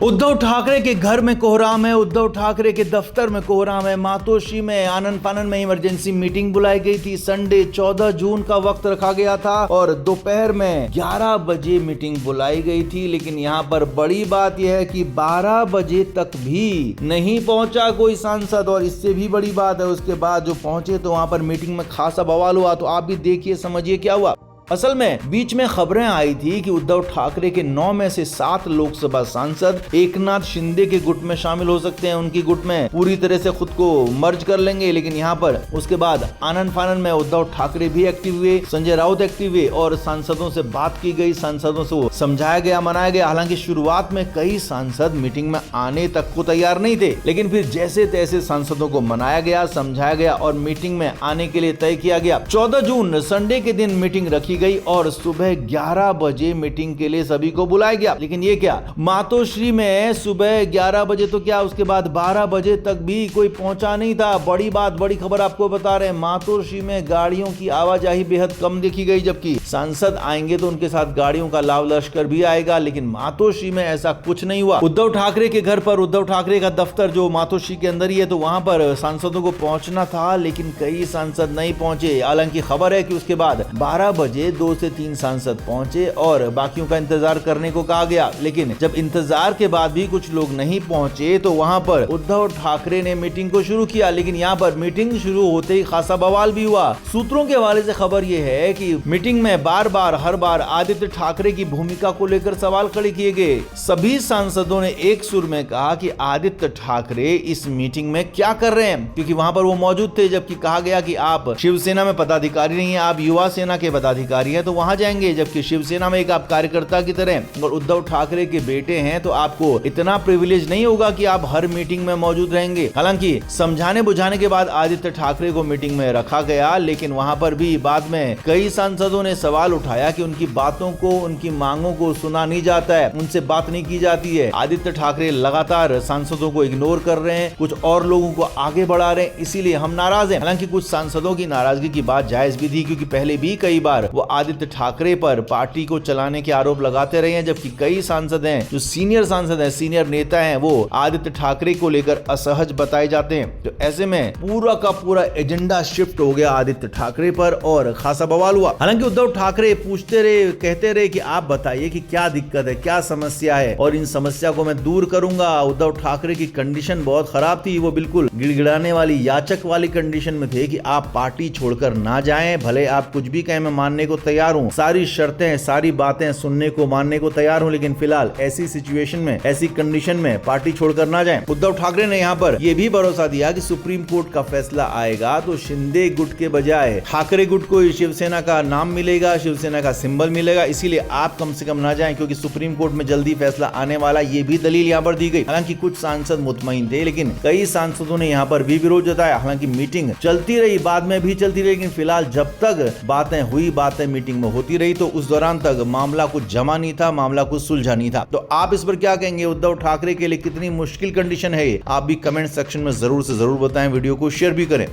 उद्धव ठाकरे के घर में कोहराम है, उद्धव ठाकरे के दफ्तर में कोहराम है। मातोश्री में आनन फानन में इमरजेंसी मीटिंग बुलाई गई थी। संडे 14 जून का वक्त रखा गया था और दोपहर में 11 बजे मीटिंग बुलाई गई थी। लेकिन यहाँ पर बड़ी बात यह है कि 12 बजे तक भी नहीं पहुंचा कोई सांसद, और इससे भी बड़ी बात है उसके बाद जो पहुंचे तो वहां पर मीटिंग में खासा बवाल हुआ। तो आप भी देखिए, समझिए क्या हुआ। असल में बीच में खबरें आई थी कि उद्धव ठाकरे के 9 में से 7 लोकसभा सांसद एकनाथ शिंदे के गुट में शामिल हो सकते हैं, उनकी गुट में पूरी तरह से खुद को मर्ज कर लेंगे। लेकिन यहाँ पर उसके बाद आनन फानन में उद्धव ठाकरे भी एक्टिव हुए, संजय राउत एक्टिव हुए और सांसदों से बात की गई, सांसदों से समझाया गया, मनाया गया। हालांकि शुरुआत में कई सांसद मीटिंग में आने तक को तैयार नहीं थे, लेकिन फिर जैसे तैसे सांसदों को मनाया गया, समझाया गया और मीटिंग में आने के लिए तय किया गया। 14 जून संडे के दिन मीटिंग रखी गई और सुबह 11 बजे मीटिंग के लिए सभी को बुलाया गया। लेकिन ये क्या, मातोश्री में सुबह 11 बजे तो क्या, उसके बाद 12 बजे तक भी कोई पहुंचा नहीं था। बड़ी बात, बड़ी खबर आपको बता रहे हैं, मातोश्री में गाड़ियों की आवाजाही बेहद कम देखी गई। जबकि सांसद आएंगे तो उनके साथ गाड़ियों का लाव लश्कर भी आएगा, लेकिन मातोश्री में ऐसा कुछ नहीं हुआ। उद्धव ठाकरे के घर पर, उद्धव ठाकरे का दफ्तर जो मातोश्री के अंदर ही है, तो वहां पर सांसदों को पहुंचना था, लेकिन कई सांसद नहीं पहुंचे। हालांकि खबर है कि उसके बाद 12 बजे 2 से 3 सांसद पहुंचे और बाकियों का इंतजार करने को कहा गया। लेकिन जब इंतजार के बाद भी कुछ लोग नहीं पहुंचे तो वहां पर उद्धव ठाकरे ने मीटिंग को शुरू किया। लेकिन यहाँ पर मीटिंग शुरू होते ही खासा बवाल भी हुआ। सूत्रों के हवाले से खबर यह है कि मीटिंग में हर बार आदित्य ठाकरे की भूमिका को लेकर सवाल खड़े किए गए। सभी सांसदों ने एक सुर में कहा कि आदित्य ठाकरे इस मीटिंग में क्या कर रहे हैं, क्योंकि वहां पर वो मौजूद थे। जबकि कहा गया कि आप शिवसेना में पदाधिकारी नहीं है, आप युवा सेना के पदाधिकारी है, तो वहां जाएंगे। जबकि शिवसेना में एक आप कार्यकर्ता की तरह और उद्धव ठाकरे के बेटे हैं, तो आपको इतना प्रिविलेज नहीं होगा कि आप हर मीटिंग में मौजूद रहेंगे। हालांकि समझाने बुझाने के बाद आदित्य ठाकरे को मीटिंग में रखा गया, लेकिन वहां पर भी बाद में कई सांसदों ने सवाल उठाया कि उनकी बातों को, उनकी मांगों को सुना नहीं जाता है, उनसे बात नहीं की जाती है। आदित्य ठाकरे लगातार सांसदों को इग्नोर कर रहे हैं, कुछ और लोगों को आगे बढ़ा रहे हैं, इसीलिए हम नाराज हैं। हालांकि कुछ सांसदों की नाराजगी की बात जायज भी थी, क्योंकि पहले भी कई बार वो आदित्य ठाकरे पर पार्टी को चलाने के आरोप लगाते रहे हैं। जबकि कई सांसद हैं, जो सीनियर सांसद हैं, सीनियर नेता हैं, वो आदित्य ठाकरे को लेकर असहज बताए जाते हैं। तो ऐसे में पूरा का पूरा एजेंडा शिफ्ट हो गया आदित्य ठाकरे पर और खासा बवाल हुआ। हालांकि उद्धव ठाकरे पूछते रहे, कहते रहे कि आप बताइए कि क्या दिक्कत है, क्या समस्या है और इन समस्या को मैं दूर करूंगा। उद्धव ठाकरे की कंडीशन बहुत खराब थी, वो बिल्कुल गिड़गिड़ाने वाली, याचक वाली कंडीशन में थे कि आप पार्टी छोड़कर ना जाएं, भले आप कुछ भी कहें मैं मानने को तैयार हूं, सारी शर्तें, सारी बातें सुनने को, मानने को तैयार हूं, लेकिन फिलहाल ऐसी सिचुएशन में, ऐसी कंडीशन में पार्टी छोड़कर ना जाएं। उद्धव ठाकरे ने यहाँ पर यह भी भरोसा दिया कि सुप्रीम कोर्ट का फैसला आएगा तो शिंदे गुट के बजाय ठाकरे गुट को शिवसेना का नाम मिलेगा, शिवसेना का सिंबल मिलेगा, इसीलिए आप कम से कम ना जाएं, क्योंकि सुप्रीम कोर्ट में जल्दी फैसला आने वाला, ये भी दलील यहाँ पर दी गई। हालांकि कुछ सांसद मुतमईन थे, लेकिन कई सांसदों ने यहाँ पर भी विरोध जताया। हालांकि मीटिंग चलती रही, बाद में भी चलती रही, लेकिन फिलहाल जब तक बातें हुई, बातें मीटिंग में होती रही, तो उस दौरान तक मामला कुछ जमा नहीं था, मामला कुछ सुलझा नहीं था। तो आप इस पर क्या कहेंगे? उद्धव ठाकरे के लिए कितनी मुश्किल कंडीशन है ये, आप भी कमेंट सेक्शन में जरूर से जरूर बताएं, वीडियो को शेयर भी करें।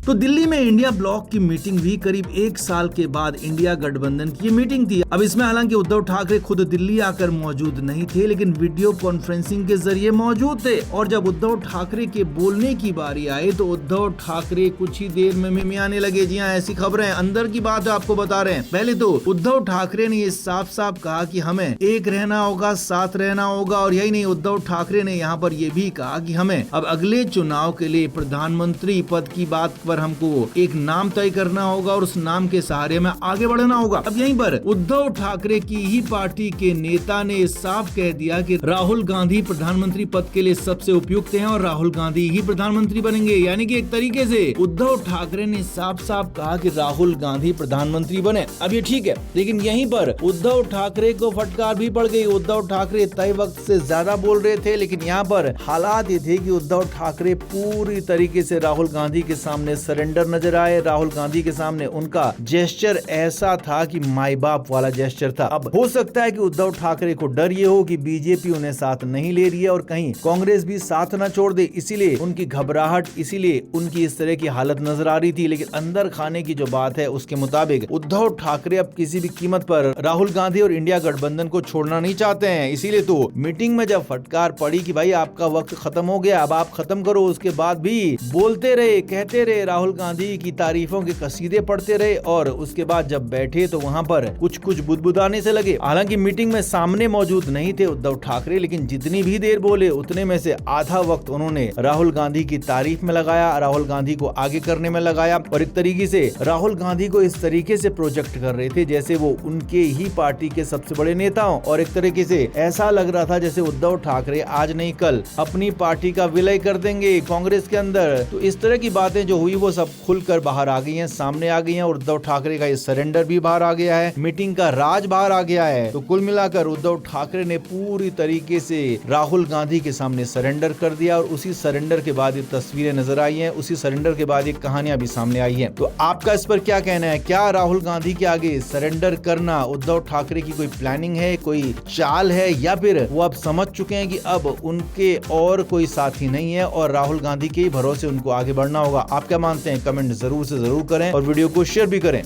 तो दिल्ली में इंडिया ब्लॉक की मीटिंग भी करीब 1 साल के बाद इंडिया गठबंधन की मीटिंग थी। अब इसमें हालांकि उद्धव ठाकरे खुद दिल्ली आकर मौजूद नहीं थे, लेकिन वीडियो कॉन्फ्रेंसिंग के जरिए मौजूद थे। और जब उद्धव ठाकरे के बोलने की बारी आई तो उद्धव ठाकरे कुछ ही देर में मिमियाने लगे। जी हाँ, ऐसी खबरें अंदर की बात है, आपको बता रहे हैं। पहले तो उद्धव ठाकरे ने ये साफ साफ कहा कि हमें एक रहना होगा, साथ रहना होगा। और यही नहीं, उद्धव ठाकरे ने यहाँ पर यह भी कहा कि हमें अब अगले चुनाव के लिए प्रधानमंत्री पद की बात हमको एक नाम तय करना होगा और उस नाम के सहारे में आगे बढ़ना होगा। अब यहीं पर उद्धव ठाकरे की ही पार्टी के नेता ने साफ कह दिया कि राहुल गांधी प्रधानमंत्री पद के लिए सबसे उपयुक्त हैं और राहुल गांधी ही प्रधानमंत्री बनेंगे। यानी कि एक तरीके से उद्धव ठाकरे ने साफ साफ कहा कि राहुल गांधी प्रधानमंत्री बने। अब ये ठीक है, लेकिन यहीं पर उद्धव ठाकरे को फटकार भी पड़ गई। उद्धव ठाकरे तय वक्त से ज्यादा बोल रहे थे, लेकिन यहाँ पर हालात ये थे कि उद्धव ठाकरे पूरी तरीके से राहुल गांधी के सामने सरेंडर नजर आए। राहुल गांधी के सामने उनका जेस्चर ऐसा था कि माई बाप वाला जेस्चर था। अब हो सकता है कि उद्धव ठाकरे को डर ये हो कि बीजेपी उन्हें साथ नहीं ले रही है और कहीं कांग्रेस भी साथ न छोड़ दे, इसीलिए उनकी घबराहट, इसीलिए उनकी इस तरह की हालत नजर आ रही थी। लेकिन अंदर खाने की जो बात है उसके मुताबिक उद्धव ठाकरे अब किसी भी कीमत पर राहुल गांधी और इंडिया गठबंधन को छोड़ना नहीं चाहते हैं। इसीलिए तो मीटिंग में जब फटकार पड़ी कि भाई आपका वक्त खत्म हो गया, अब आप खत्म करो, उसके बाद भी बोलते रहे, कहते रहे, राहुल गांधी की तारीफों के कसीदे पढ़ते रहे और उसके बाद जब बैठे तो वहां पर कुछ बुदबुदाने से लगे। हालांकि मीटिंग में सामने मौजूद नहीं थे उद्धव ठाकरे, लेकिन जितनी भी देर बोले उतने में से आधा वक्त उन्होंने राहुल गांधी की तारीफ में लगाया, राहुल गांधी को आगे करने में लगाया और एक तरीके से राहुल गांधी को इस तरीके से प्रोजेक्ट कर रहे थे जैसे वो उनके ही पार्टी के सबसे बड़े नेता हो और एक तरीके से ऐसा लग रहा था जैसे उद्धव ठाकरे आज नहीं कल अपनी पार्टी का विलय कर देंगे कांग्रेस के अंदर। तो इस तरह की बातें जो हुई वो सब खुलकर बाहर आ गई हैं, सामने आ गई हैं और उद्धव ठाकरे का ये सरेंडर भी बाहर आ गया है, मीटिंग का राज बाहर आ गया है। तो कुल मिलाकर उद्धव ठाकरे ने पूरी तरीके से राहुल गांधी के सामने सरेंडर कर दिया और उसी सरेंडर के बाद ये तस्वीरें नजर आई हैं, उसी सरेंडर के बाद ये कहानियां भी सामने आई हैं। तो आपका इस पर क्या कहना है? क्या राहुल गांधी के आगे सरेंडर करना उद्धव ठाकरे की कोई प्लानिंग है, कोई चाल है, या फिर वो अब समझ चुके हैं कि अब उनके और कोई साथी नहीं है और राहुल गांधी के ही भरोसे उनको आगे बढ़ना होगा? आप क्या मानते हैं? कमेंट जरूर से जरूर करें और वीडियो को शेयर भी करें।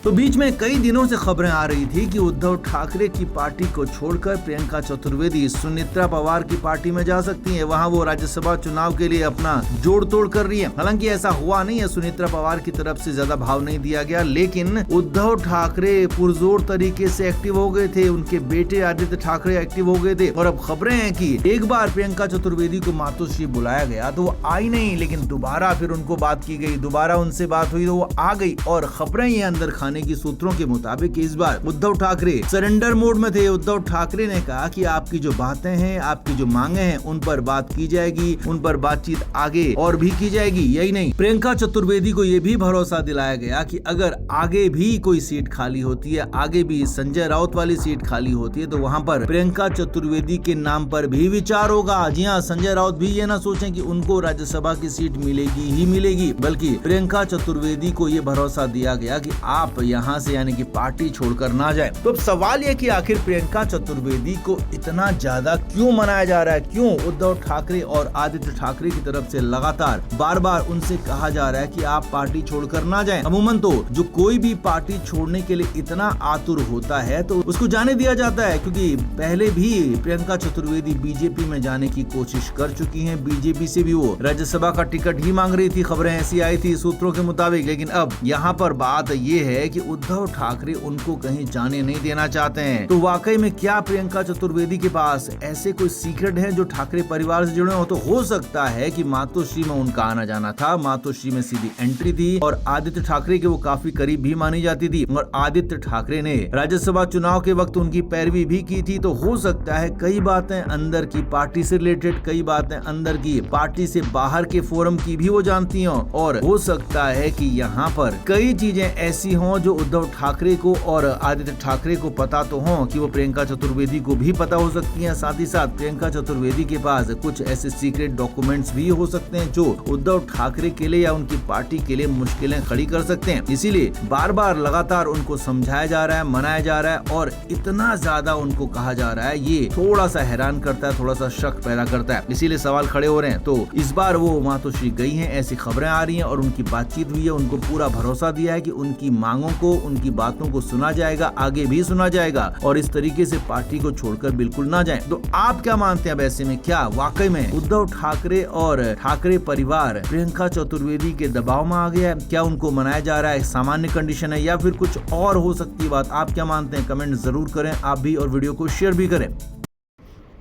तो बीच में कई दिनों से खबरें आ रही थी कि उद्धव ठाकरे की पार्टी को छोड़कर प्रियंका चतुर्वेदी सुनेत्रा पवार की पार्टी में जा सकती हैं। वहां वो राज्यसभा चुनाव के लिए अपना जोड़ तोड़ कर रही है। हालांकि ऐसा हुआ नहीं है, सुनेत्रा पवार की तरफ से ज्यादा भाव नहीं दिया गया, लेकिन उद्धव ठाकरे पुरजोर तरीके से एक्टिव हो गए थे, उनके बेटे आदित्य ठाकरे एक्टिव हो गए थे और अब खबरें हैं कि एक बार प्रियंका चतुर्वेदी को मातोश्री बुलाया गया तो वो आई नहीं, लेकिन दोबारा फिर उनको बात की गई, दोबारा उनसे बात हुई तो वो आ गई और खबरें ये अंदर खाने की सूत्रों के मुताबिक इस बार उद्धव ठाकरे सरेंडर मोड में थे। उद्धव ठाकरे ने कहा कि आपकी जो बातें हैं, आपकी जो मांगे हैं, उन पर बात की जाएगी, उन पर बातचीत आगे और भी की जाएगी। यही नहीं, प्रियंका चतुर्वेदी को यह भी भरोसा दिलाया गया कि अगर आगे भी कोई सीट खाली होती है, आगे भी संजय राउत वाली सीट खाली होती है, तो वहां पर प्रियंका चतुर्वेदी के नाम पर भी विचार होगा। जी हाँ, संजय राउत भी ये ना सोचें कि उनको राज्यसभा की सीट मिलेगी ही मिलेगी, बल्कि प्रियंका चतुर्वेदी को ये भरोसा दिया गया कि आप यहाँ से यानी कि पार्टी छोड़कर ना जाए। तो अब सवाल यह कि आखिर प्रियंका चतुर्वेदी को इतना ज्यादा क्यों मनाया जा रहा है? क्यों उद्धव ठाकरे और आदित्य ठाकरे की तरफ से लगातार बार बार उनसे कहा जा रहा है कि आप पार्टी छोड़कर ना जाएं? अमूमन तो जो कोई भी पार्टी छोड़ने के लिए इतना आतुर होता है तो उसको जाने दिया जाता है, क्योंकि पहले भी प्रियंका चतुर्वेदी बीजेपी में जाने की कोशिश कर चुकी हैं। बीजेपी से भी वो राज्यसभा का टिकट ही मांग रही थी, खबरें ऐसी आई थी सूत्रों के मुताबिक। लेकिन अब यहाँ पर बात ये है कि उद्धव ठाकरे उनको कहीं जाने नहीं देना चाहते हैं। तो वाकई में क्या प्रियंका चतुर्वेदी के पास ऐसे कोई सीक्रेट है जो ठाकरे परिवार से जुड़े हो? तो हो सकता है कि मातोश्री में उनका आना जाना था, मातोश्री में सीधी एंट्री थी और आदित्य ठाकरे के वो काफी करीब भी मानी जाती थी और आदित्य ठाकरे ने राज्यसभा चुनाव के वक्त उनकी पैरवी भी की थी। तो हो सकता है कई बातें अंदर की पार्टी से रिलेटेड, कई बातें अंदर की पार्टी से बाहर के फोरम की भी वो जानती हो और हो सकता है कि यहाँ पर कई चीजें ऐसी हों जो उद्धव ठाकरे को और आदित्य ठाकरे को पता तो हो कि वो प्रियंका चतुर्वेदी को भी पता हो सकती हैं। साथ ही साथ प्रियंका चतुर्वेदी के पास कुछ ऐसे सीक्रेट डॉक्यूमेंट्स भी हो सकते हैं जो उद्धव ठाकरे के लिए या उनकी पार्टी के लिए मुश्किलें खड़ी कर सकते हैं। इसीलिए बार बार लगातार उनको समझाया जा रहा है, मनाया जा रहा है और इतना ज्यादा उनको कहा जा रहा है, ये थोड़ा सा हैरान करता है, थोड़ा सा शक पैदा करता है। इसीलिए सवाल खड़े हो रहे हैं। तो इस बार वो मातोश्री गई हैं, ऐसी खबरें आ रही हैं और उनकी बातचीत हुई है, उनको पूरा भरोसा दिया है कि उनकी मांगों को, उनकी बातों को सुना जाएगा, आगे भी सुना जाएगा और इस तरीके से पार्टी को छोड़कर बिल्कुल ना जाएं। तो आप क्या मानते हैं? वैसे में क्या वाकई में उद्धव ठाकरे और ठाकरे परिवार प्रियंका चतुर्वेदी के दबाव में आ गया है? क्या उनको मनाया जा रहा है, सामान्य कंडीशन है या फिर कुछ और हो सकती बात? आप क्या मानते हैं? कमेंट जरूर करें आप भी और वीडियो को शेयर भी करें।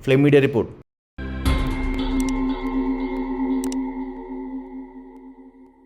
Flame media report.